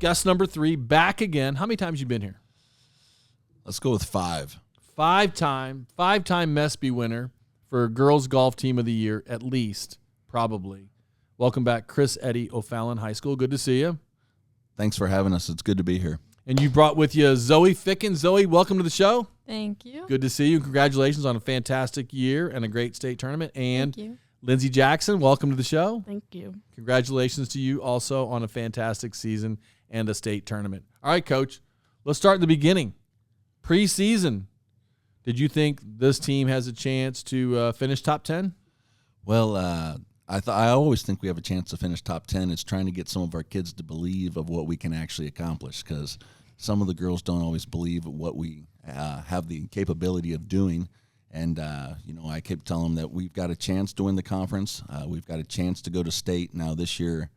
guest number 3, back again. How many times you been here? Let's go with 5. Five-time Mespy winner for Girls Golf Team of the Year, at least, probably. Welcome back, Chris Eddy, O'Fallon High School. Good to see you. Thanks for having us. It's good to be here. And you brought with you Zoey Ficken. Zoey, welcome to the show. Thank you. Good to see you. Congratulations on a fantastic year and a great state tournament. And Thank you. Lindsay Jackson, welcome to the show. Thank you. Congratulations to you also on a fantastic season and a state tournament. All right, Coach, let's start at the beginning. Preseason, did you think this team has a chance to finish top 10? Well, I always think we have a chance to finish top 10. It's trying to get some of our kids to believe of what we can actually accomplish, because some of the girls don't always believe what we have the capability of doing. And, I keep telling them that we've got a chance to win the conference. We've got a chance to go to state. Now this year,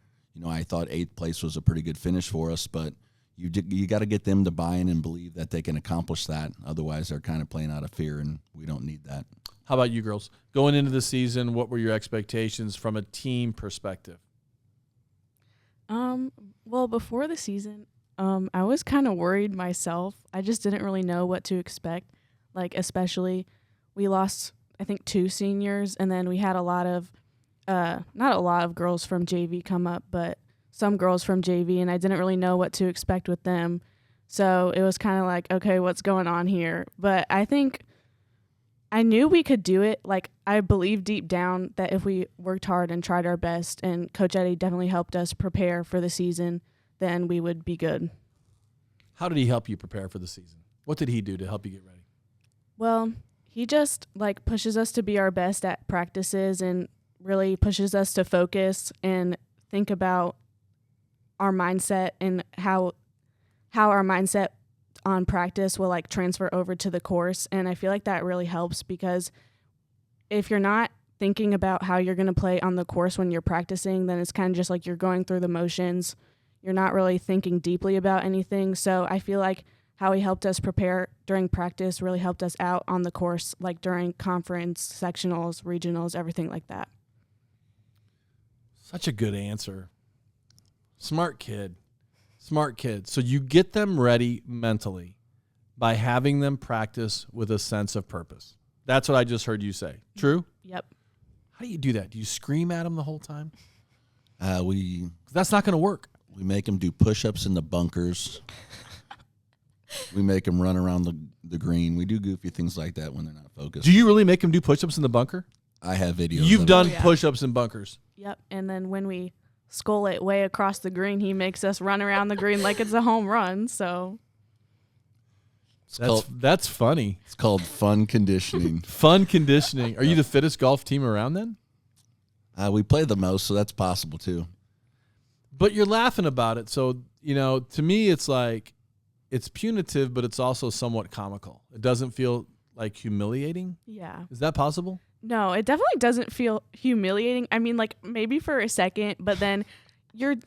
I thought 8th place was a pretty good finish for us, but you got to get them to buy in and believe that they can accomplish that. Otherwise, they're kind of playing out of fear, and we don't need that. How about you girls? Going into the season, what were your expectations from a team perspective? Well, before the season, I was kind of worried myself. I just didn't really know what to expect. Like, especially, we lost, I think, 2 seniors, and then we had a lot of, not a lot of girls from JV come up, but some girls from JV, and I didn't really know what to expect with them. So it was kind of like, okay, what's going on here? But I think I knew we could do it. Like, I believe deep down that if we worked hard and tried our best, and Coach Eddy definitely helped us prepare for the season, then we would be good. How did he help you prepare for the season? What did he do to help you get ready? Well, he just, pushes us to be our best at practices and really pushes us to focus and think about our mindset and how our mindset on practice will transfer over to the course. And I feel like that really helps, because if you're not thinking about how you're going to play on the course when you're practicing, then it's kind of just like you're going through the motions. You're not really thinking deeply about anything. So I feel like how he helped us prepare during practice really helped us out on the course, like during conference, sectionals, regionals, everything like that. Such a good answer. Smart kid. So you get them ready mentally by having them practice with a sense of purpose. That's what I just heard you say. True? Yep. How do you do that? Do you scream at them the whole time? That's not going to work. We make them do push-ups in the bunkers. We make them run around the green. We do goofy things like that when they're not focused. Do you really make them do push-ups in the bunker? I have videos. You've done push-ups in bunkers. Yep. And then when we skull it way across the green, he makes us run around the green like it's a home run. So that's funny. It's called fun conditioning. Fun conditioning. Are you the fittest golf team around then? We play the most, so that's possible too. But you're laughing about it. So, to me, it's like, it's punitive, but it's also somewhat comical. It doesn't feel like humiliating. Yeah. Is that possible? No, it definitely doesn't feel humiliating. I mean, maybe for a second, but then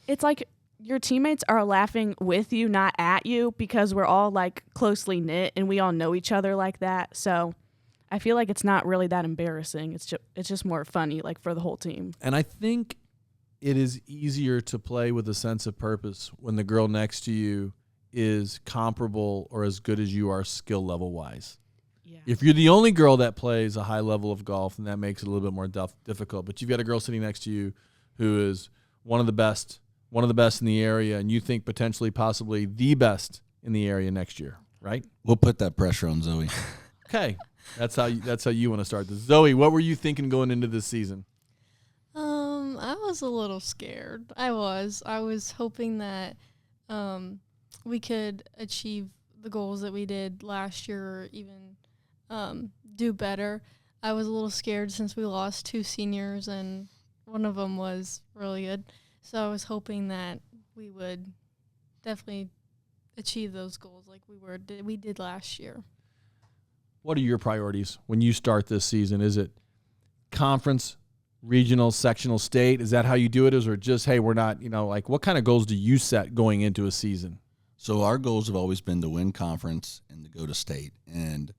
it's like your teammates are laughing with you, not at you, because we're all closely knit and we all know each other like that. So I feel like it's not really that embarrassing. It's just more funny, for the whole team. And I think it is easier to play with a sense of purpose when the girl next to you is comparable or as good as you are skill level wise. Yeah. If you're the only girl that plays a high level of golf, then that makes it a little bit more difficult. But you've got a girl sitting next to you who is one of the best in the area, and you think potentially, possibly the best in the area next year, right? We'll put that pressure on Zoey. Okay, that's how you want to start this. Zoey, what were you thinking going into this season? I was a little scared. I was hoping that we could achieve the goals that we did last year, or even do better. I was a little scared since we lost 2 seniors, and one of them was really good. So I was hoping that we would definitely achieve those goals like we did last year. What are your priorities when you start this season? Is it conference, regional, sectional, state? Is that how you do it? Is it just, hey, we're not, what kind of goals do you set going into a season? So our goals have always been to win conference and to go to state. And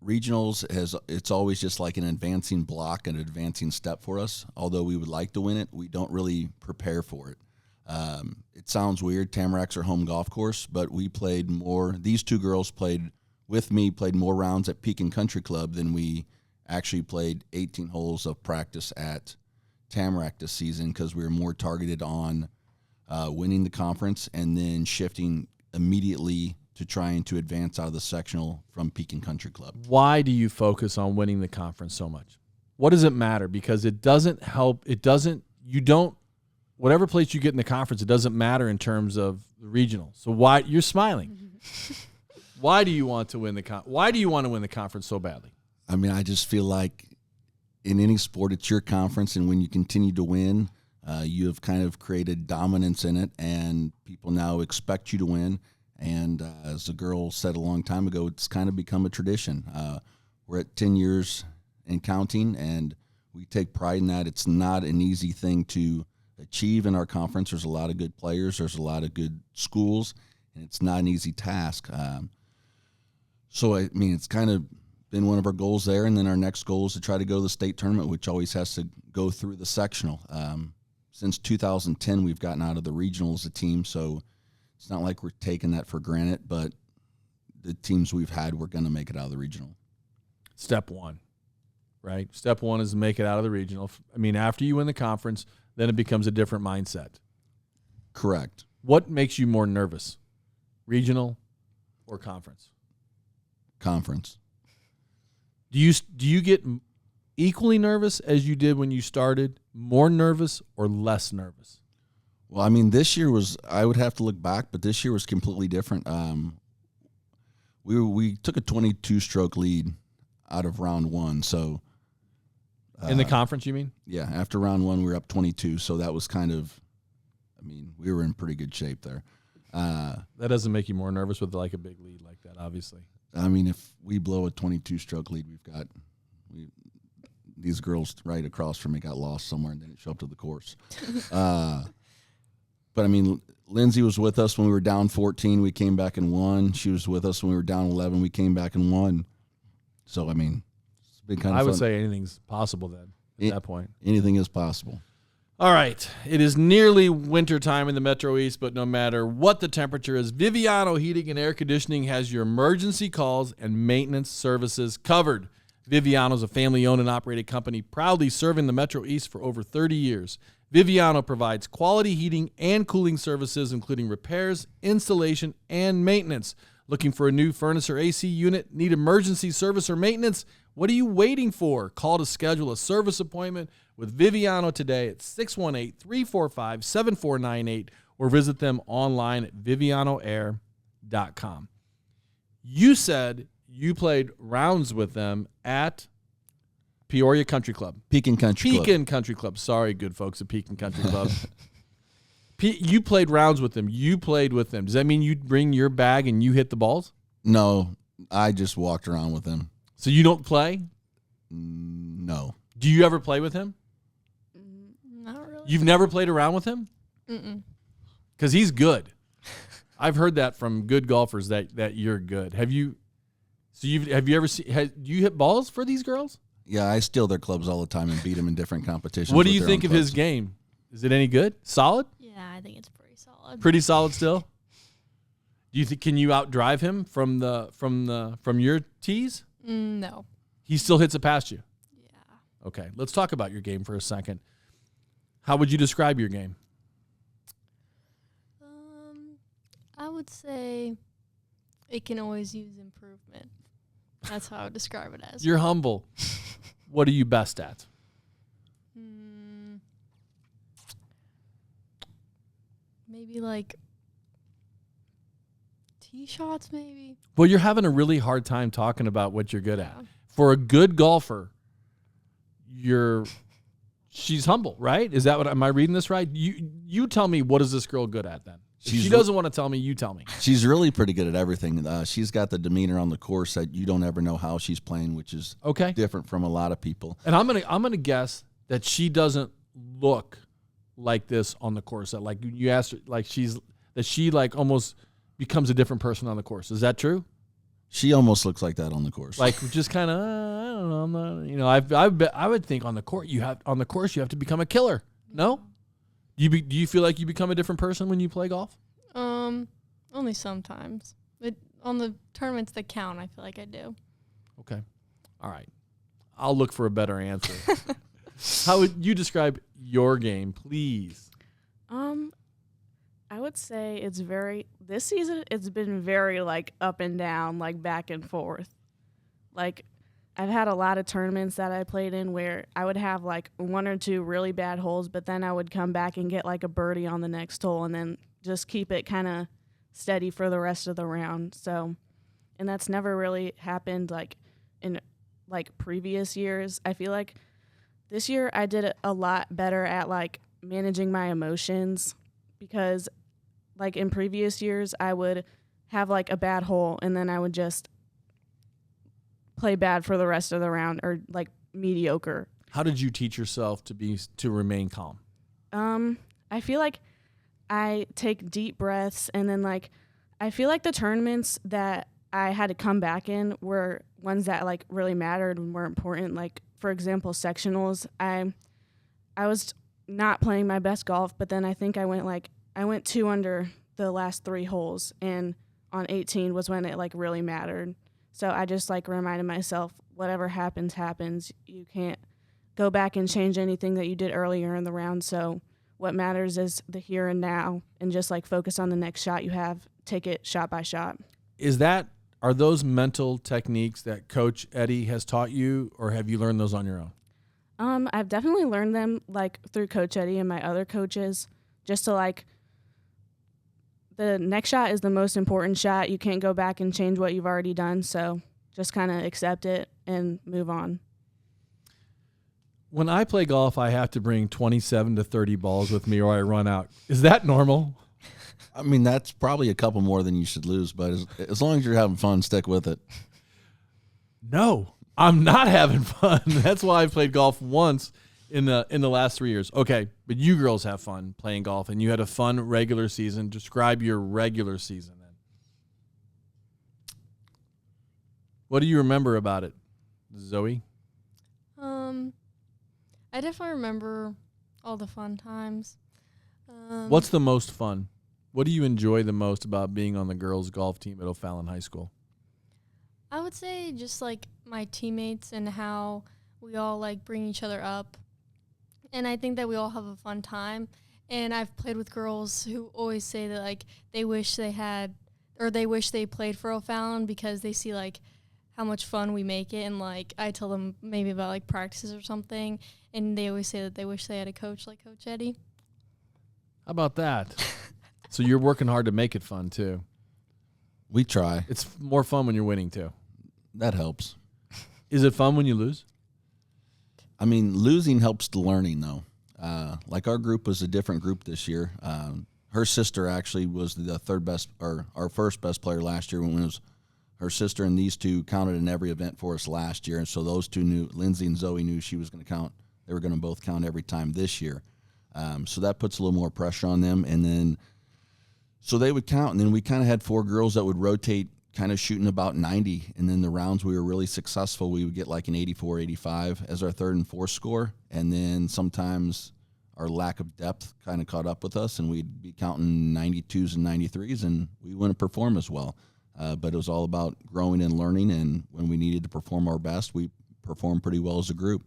regionals, it's always just like an advancing block, an advancing step for us. Although we would like to win it, we don't really prepare for it. It sounds weird. Tamarac's our home golf course, but we played more. These two girls played with me, played more rounds at Ficken Country Club than we actually played 18 holes of practice at Tamarack this season because we were more targeted on winning the conference and then shifting immediately to trying to advance out of the sectional from Ficken Country Club. Why do you focus on winning the conference so much? What does it matter? Because it doesn't help. Whatever place you get in the conference, it doesn't matter in terms of the regional. So why you're smiling? Why do you want to win Why do you want to win the conference so badly? I mean, I just feel like in any sport, it's your conference, and when you continue to win, you have kind of created dominance in it, and people now expect you to win. And as the girl said a long time ago, it's kind of become a tradition. We're at 10 years and counting, and we take pride in that. It's not an easy thing to achieve in our conference. There's a lot of good players. There's a lot of good schools, and it's not an easy task. So, I mean, it's kind of been one of our goals there, and then our next goal is to try to go to the state tournament, which always has to go through the sectional. Since 2010, we've gotten out of the regional as a team, so it's not like we're taking that for granted, but the teams we've had, we're going to make it out of the regional. Step one, right? Step one is to make it out of the regional. I mean, after you win the conference, then it becomes a different mindset. Correct. What makes you more nervous, regional or conference? Conference. Do you get equally nervous as you did when you started, more nervous or less nervous? Well, I mean, this year I would have to look back, but this year was completely different. We took a 22-stroke lead out of round one, so. In the conference, you mean? Yeah, after round one, we were up 22, so that was kind of, I mean, we were in pretty good shape there. That doesn't make you more nervous with like a big lead like that, obviously. I mean, if we blow a 22-stroke lead, these girls right across from me got lost somewhere and didn't show up to the course. But, I mean, Lindsay was with us when we were down 14. We came back and won. She was with us when we were down 11. We came back and won. So, I mean, it's been kind of I would fun. say anything's possible then at that point. Anything is possible. All right. It is nearly winter time in the Metro East, but no matter what the temperature is, Viviano Heating and Air Conditioning has your emergency calls and maintenance services covered. Viviano is a family-owned and operated company proudly serving the Metro East for over 30 years. Viviano provides quality heating and cooling services, including repairs, installation, and maintenance. Looking for a new furnace or AC unit? Need emergency service or maintenance? What are you waiting for? Call to schedule a service appointment with Viviano today at 618-345-7498 or visit them online at vivianoair.com. You said you played rounds with them at Peoria Country Club. Ficken Country Club. Ficken Country Club. Sorry, good folks at Ficken Country Club. You played rounds with them. You played with them. Does that mean you bring your bag and you hit the balls? No, I just walked around with him. So you don't play? No. Do you ever play with him? Not really. You've never played around with him? Mm-mm. Because he's good. I've heard that from good golfers that you're good. Have you? So have you ever seen? Do you hit balls for these girls? Yeah, I steal their clubs all the time and beat them in different competitions. What do with you their think own of his clubs. game? Is it any good? Solid? Yeah, I think it's pretty solid. Pretty solid still. Do you think can you outdrive him from your tees? No. He still hits it past you. Yeah. Okay, let's talk about your game for a second. How would you describe your game? I would say it can always use improvement. That's how I would describe it as. You're humble. What are you best at? Maybe like tee shots, maybe. Well, you're having a really hard time talking about what you're good at. Yeah. For a good golfer, she's humble, right? Is that what am I reading this right? You tell me, what is this girl good at then? If she doesn't want to tell me, you tell me. She's really pretty good at everything. She's got the demeanor on the course that you don't ever know how she's playing, which is Okay. different from a lot of people. And I'm gonna guess that she doesn't look like this on the course. That like you asked her, like she almost becomes a different person on the course. Is that true? She almost looks like that on the course. Like just kind of I don't know. I'm not. I would think on the course you have to become a killer. No? Do you feel like you become a different person when you play golf? Only sometimes. On the tournaments that count, I feel like I do. Okay. All right. I'll look for a better answer. How would you describe your game, please? I would say this season it's been very like up and down, like back and forth. Like I've had a lot of tournaments that I played in where I would have like one or two really bad holes, but then I would come back and get like a birdie on the next hole and then just keep it kind of steady for the rest of the round. So, and that's never really happened like in like previous years. I feel like this year I did a lot better at like managing my emotions, because like in previous years I would have like a bad hole and then I would just play bad for the rest of the round, or like mediocre. How did you teach yourself to remain calm? I feel like I take deep breaths, and then like I feel like the tournaments that I had to come back in were ones that like really mattered and were important. Like for example, sectionals. I was not playing my best golf, but then I think I went 2 under the last 3 holes, and on 18 was when it like really mattered. So I just like reminded myself, whatever happens, happens. You can't go back and change anything that you did earlier in the round. So what matters is the here and now, and just like focus on the next shot you have. Take it shot by shot. Are those mental techniques that Coach Eddy has taught you, or have you learned those on your own? I've definitely learned them like through Coach Eddy and my other coaches, just to like, the next shot is the most important shot. You can't go back and change what you've already done. So just kind of accept it and move on. When I play golf, I have to bring 27 to 30 balls with me or I run out. Is that normal? I mean, that's probably a couple more than you should lose, but as long as you're having fun, stick with it. No, I'm not having fun. That's why I've played golf once in the last 3 years. Okay, but you girls have fun playing golf, and you had a fun regular season. Describe your regular season then. What do you remember about it, Zoey? I definitely remember all the fun times. What's the most fun? What do you enjoy the most about being on the girls' golf team at O'Fallon High School? I would say just like my teammates and how we all like bring each other up. And I think that we all have a fun time. And I've played with girls who always say that like they wish they played for O'Fallon, because they see like how much fun we make it. And like I tell them maybe about like practices or something, and they always say that they wish they had a coach like Coach Eddy. How about that? So you're working hard to make it fun too. We try. It's more fun when you're winning too. That helps. Is it fun when you lose? I mean, losing helps the learning, though. Like our group was a different group this year. Her sister actually was the third best, or our first best player last year, when it was her sister, and these two counted in every event for us last year. And so those two knew, Lindsay and Zoey knew she was going to count. They were going to both count every time this year. So that puts a little more pressure on them. And then, so they would count, and then we kind of had 4 girls that would rotate, kind of shooting about 90, and then the rounds we were really successful, we would get like an 84, 85 as our third and fourth score, and then sometimes our lack of depth kind of caught up with us, and we'd be counting 92s and 93s, and we wouldn't perform as well. But it was all about growing and learning, and when we needed to perform our best, we performed pretty well as a group.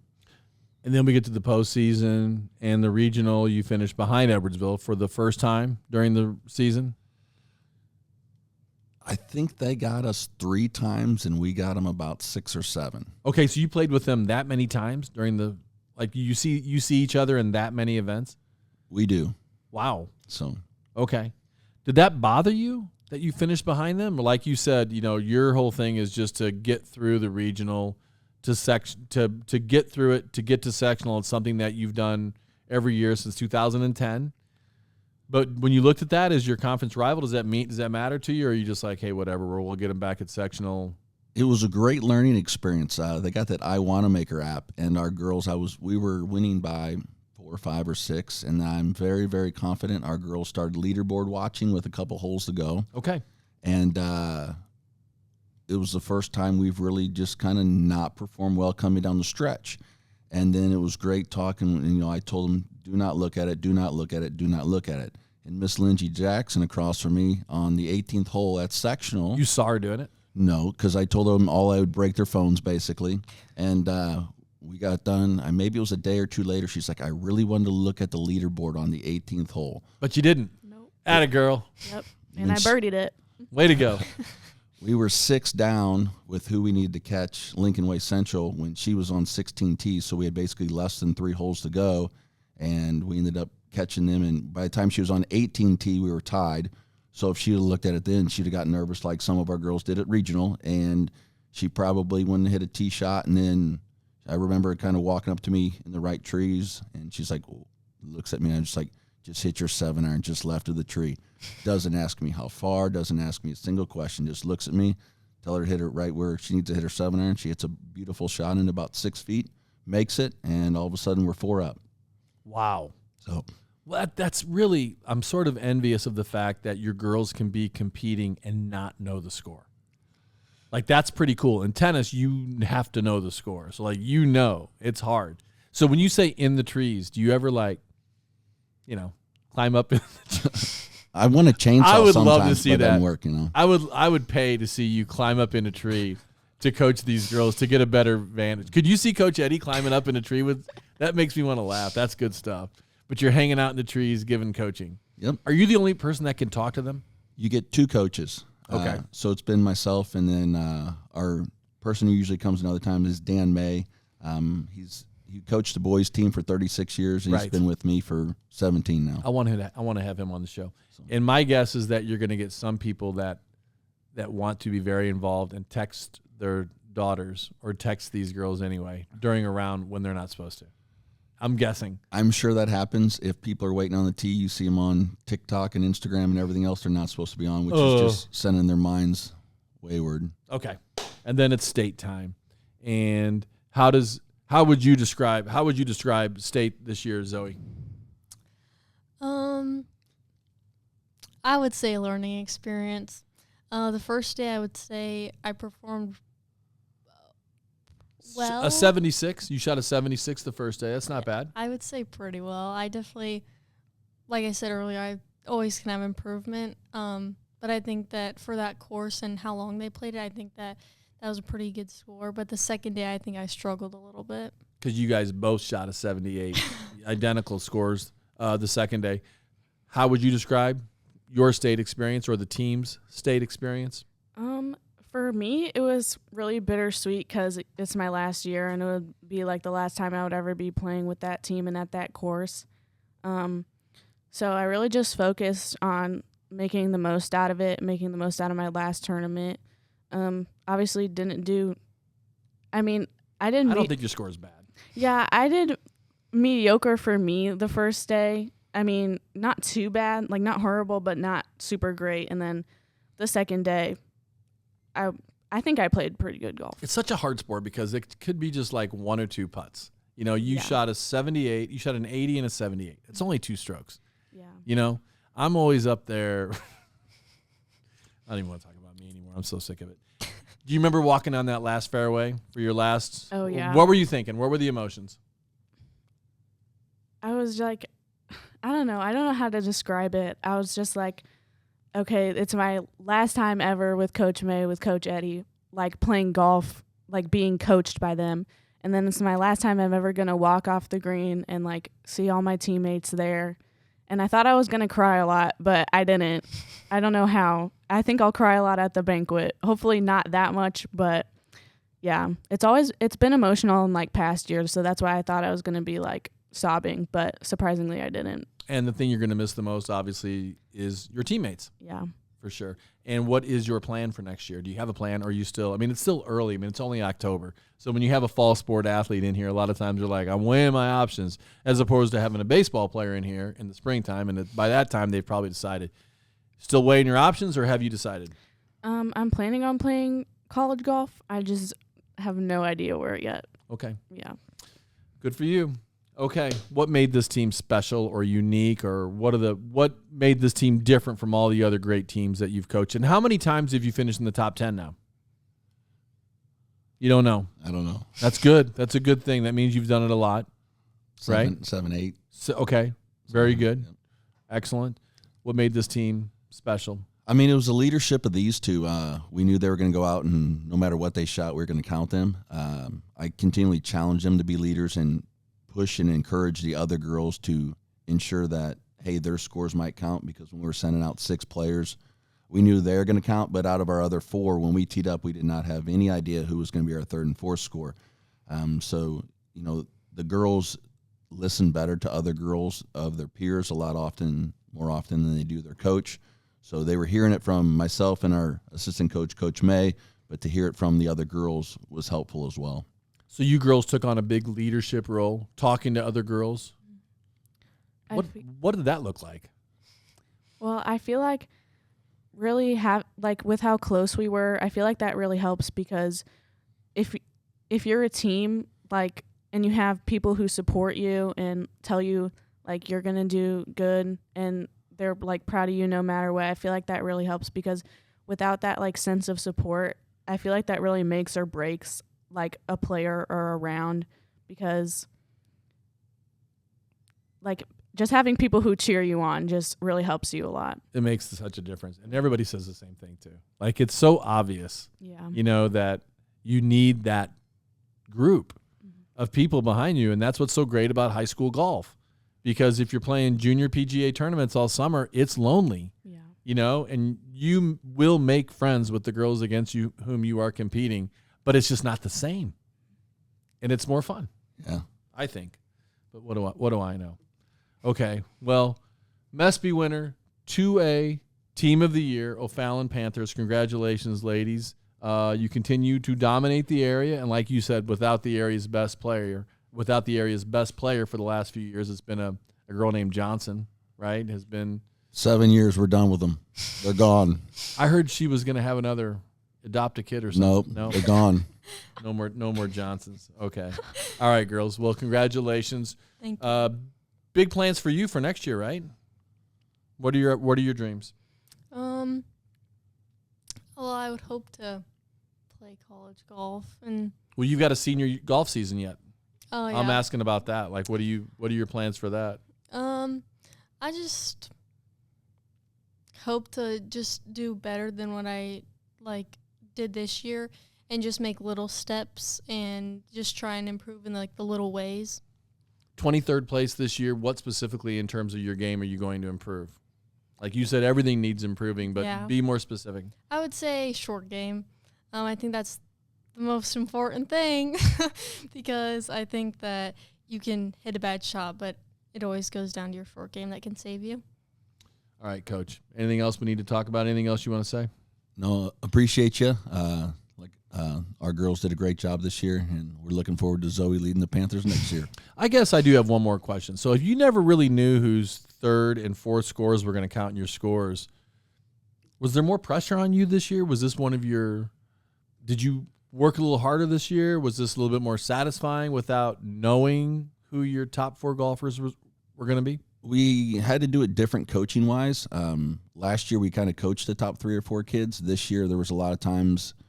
And then we get to the postseason and the regional. You finished behind Edwardsville for the first time during the season. I think they got us 3 times, and we got them about 6 or 7. Okay, so you played with them that many times during the, like you see each other in that many events? We do. Wow. So okay, did that bother you that you finished behind them? Or like you said, your whole thing is just to get through the regional, to get through it, to get to sectional. It's something that you've done every year since 2010. But when you looked at that as your conference rival, does that matter to you, or are you just like, hey, whatever, we'll get them back at sectional? It was a great learning experience. They got that I Wanna Maker app, and our girls, we were winning by 4 or 5 or 6, and I'm very, very confident our girls started leaderboard watching with a couple holes to go. Okay. And it was the first time we've really just kind of not performed well coming down the stretch. And then it was great talking. And, I told them, do not look at it, do not look at it, do not look at it. And Miss Lindsay Jackson across from me on the 18th hole at sectional. You saw her doing it? No, because I told them all I would break their phones, basically. And we got done. Maybe it was a day or two later. She's like, I really wanted to look at the leaderboard on the 18th hole. But you didn't? Nope. Atta girl. Yep. And I birdied it. Way to go. We were 6 down with who we needed to catch, Lincoln Way Central, when she was on 16 tees. So we had basically less than 3 holes to go. And we ended up catching them. And by the time she was on 18 tee, we were tied. So if she had looked at it then, she'd have gotten nervous like some of our girls did at regional. And she probably wouldn't have hit a tee shot. And then I remember her kind of walking up to me in the right trees. And she's like, looks at me. And I'm just like, just hit your 7-iron just left of the tree. Doesn't ask me how far, doesn't ask me a single question, just looks at me, tell her to hit it right where she needs to hit her 7-iron. She hits a beautiful shot in about 6 feet, makes it, and all of a sudden we're 4 up. Wow. So, well, that's really, I'm sort of envious of the fact that your girls can be competing and not know the score. Like, that's pretty cool. In tennis, you have to know the score. So, like, it's hard. So when you say in the trees, do you ever, like, climb up in the trees? I want to chainsaw I would sometimes, love to see but it that. doesn't work, I would pay to see you climb up in a tree to coach these girls to get a better vantage. Could you see Coach Eddy climbing up in a tree with that? Makes me want to laugh. That's good stuff. But you're hanging out in the trees giving coaching. Yep. Are you the only person that can talk to them? You get 2 coaches. Okay. So it's been myself, and then our person who usually comes another time is Dan May. He coached the boys team for 36 years, and he's been with me for 17 now. I want to have him on the show. And my guess is that you're going to get some people that want to be very involved and text their daughters or text these girls anyway during a round when they're not supposed to. I'm guessing. I'm sure that happens. If people are waiting on the tee, you see them on TikTok and Instagram and everything else they're not supposed to be on, which is just sending their minds wayward. Okay. And then it's state time. And how would you describe state this year, Zoey? I would say learning experience. The first day I would say I performed well. A 76? You shot a 76 the first day. That's not bad. I would say pretty well. I definitely, like I said earlier, I always can have improvement. But I think that for that course and how long they played it, I think that was a pretty good score. But the second day, I think I struggled a little bit. Because you guys both shot a 78. Identical scores the second day. How would you describe your state experience or the team's state experience? For me, it was really bittersweet because it's my last year, and it would be like the last time I would ever be playing with that team and at that course. So I really just focused on making the most out of it, making the most out of my last tournament. Obviously didn't do – I don't think your score is bad. Yeah, I did mediocre for me the first day. I mean, not too bad, like not horrible, but not super great. And then the second day, I think I played pretty good golf. It's such a hard sport because it could be just like 1 or 2 putts. You shot a 78, you shot an 80 and a 78. It's only 2 strokes. Yeah. I'm always up there. I don't even want to talk about me anymore. I'm so sick of it. Do you remember walking on that last fairway for your last? Oh, yeah. What were you thinking? What were the emotions? I was like, I don't know how to describe it. I was just like, okay, it's my last time ever with Coach May, with Coach Eddy, like playing golf, like being coached by them. And then it's my last time I'm ever going to walk off the green and like see all my teammates there. And I thought I was going to cry a lot, but I didn't. I don't know how. I think I'll cry a lot at the banquet. Hopefully not that much, but yeah. It's been emotional in like past years, so that's why I thought I was going to be like sobbing, but surprisingly I didn't. And the thing you're going to miss the most, obviously, is your teammates. Yeah. For sure. And what is your plan for next year? Do you have a plan, or are you still, it's still early. It's only October. So when you have a fall sport athlete in here, a lot of times you're like, I'm weighing my options, as opposed to having a baseball player in here in the springtime. And by that time, they've probably decided. Still weighing your options, or have you decided? I'm planning on playing college golf. I just have no idea where yet. Okay. Yeah. Good for you. Okay, what made this team special or unique, or what made this team different from all the other great teams that you've coached? And how many times have you finished in the top 10 now? You don't know. I don't know. That's good. That's a good thing. That means you've done it a lot, right? 7, 8. So, okay. Very good. Yep. Excellent. What made this team special? I mean, it was the leadership of these two. We knew they were going to go out, and no matter what they shot, we were going to count them. I continually challenged them to be leaders and push and encourage the other girls to ensure that, hey, their scores might count, because when we were sending out 6 players, we knew they were going to count, but out of our other 4, when we teed up, we did not have any idea who was going to be our 3rd and 4th score. So, the girls listen better to other girls of their peers more often than they do their coach. So they were hearing it from myself and our assistant coach, Coach May, but to hear it from the other girls was helpful as well. So you girls took on a big leadership role, talking to other girls. What did that look like? Well, I feel like really with how close we were, I feel like that really helps, because if you're a team, and you have people who support you and tell you you're going to do good, and they're proud of you no matter what, I feel like that really helps, because without that sense of support, I feel like that really makes or breaks a player or a round, because just having people who cheer you on just really helps you a lot. It makes such a difference. And everybody says the same thing too. It's so obvious, that you need that group of people behind you. And that's what's so great about high school golf, because if you're playing junior PGA tournaments all summer, it's lonely, and you will make friends with the girls against you whom you are competing, but it's just not the same. And it's more fun. Yeah. I think. But what do I know? Okay, well, Mespy winner, 2A Team of the Year, O'Fallon Panthers. Congratulations, ladies. You continue to dominate the area, and like you said, without the area's best player for the last few years, it's been a girl named Johnson, right? Has been 7 years, we're done with them. They're gone. I heard she was going to have another adopt a kid or something. Nope, they're gone. No more Johnsons. Okay. All right, girls. Well, congratulations. Thank you. Big plans for you for next year, right? What are your dreams? Well, I would hope to play college golf, and Well, you've got a senior golf season yet. oh yeah. I'm asking about that. What are your plans for that? I just hope to just do better than what I did this year, and just make little steps and just try and improve in the little ways. 23rd place this year. What specifically in terms of your game are you going to improve? Like you said, everything needs improving, but Yeah. be more specific. I would say short game. I think that's the most important thing because I think that you can hit a bad shot, but it always goes down to your short game that can save you. All right, Coach. Anything else we need to talk about? Anything else you want to say? No, appreciate you. Our girls did a great job this year, and we're looking forward to Zoey leading the Panthers next year. I guess I do have one more question. So if you never really knew whose third and fourth scores were going to count in your scores, was there more pressure on you this year? Was this one of your – did you work a little harder this year? Was this a little bit more satisfying without knowing who your top four golfers were going to be? We had to do it different coaching-wise. Last year we kind of coached the top 3 or 4 kids. This year there was a lot of times –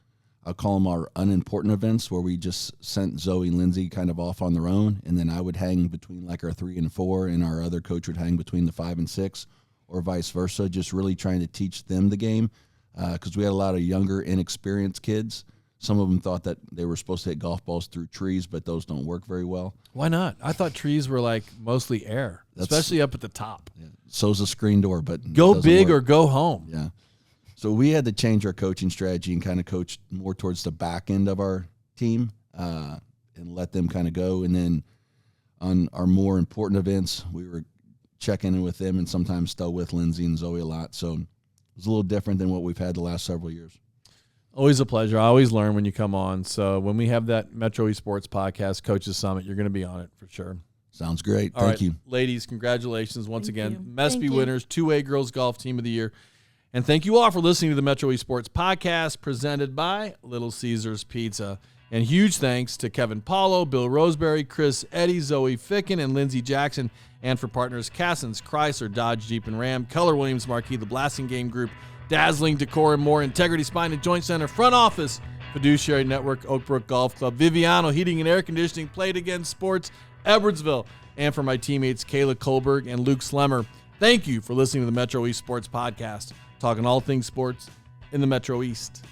I'll call them our unimportant events where we just sent Zoey and Lindsay kind of off on their own, and then I would hang between our 3 and 4, and our other coach would hang between the 5 and 6, or vice versa, just really trying to teach them the game because we had a lot of younger, inexperienced kids. Some of them thought that they were supposed to hit golf balls through trees, but those don't work very well. Why not? I thought trees were mostly air, especially up at the top. Yeah. So's a screen door, but go big or go home. Yeah. So we had to change our coaching strategy and kind of coach more towards the back end of our team and let them kind of go. And then on our more important events, we were checking in with them and sometimes still with Lindsay and Zoey a lot. So it was a little different than what we've had the last several years. Always a pleasure. I always learn when you come on. So when we have that Metro Esports podcast, Coaches Summit, you're going to be on it for sure. Sounds great. All Thank you. Ladies, congratulations once Thank again. you. Mespy Thank you. winners, 2A Girls Golf Team of the Year. And thank you all for listening to the Metro Esports podcast presented by Little Caesars Pizza. And huge thanks to Kevin Paulo, Bill Roseberry, Chris Eddy, Zoey Ficken, and Lindsay Jackson. And for partners Cassins, Chrysler, Dodge, Jeep, and Ram, Keller Williams Marquee, the Blasting Game Group, Dazzling Decor, and more, Integrity Spine and Joint Center, Front Office, Fiduciary Network, Oakbrook Golf Club, Viviano Heating and Air Conditioning, Played Again Sports, Edwardsville, and for my teammates Kayla Kohlberg and Luke Slemmer. Thank you for listening to the Metro East Sports Podcast, talking all things sports in the Metro East.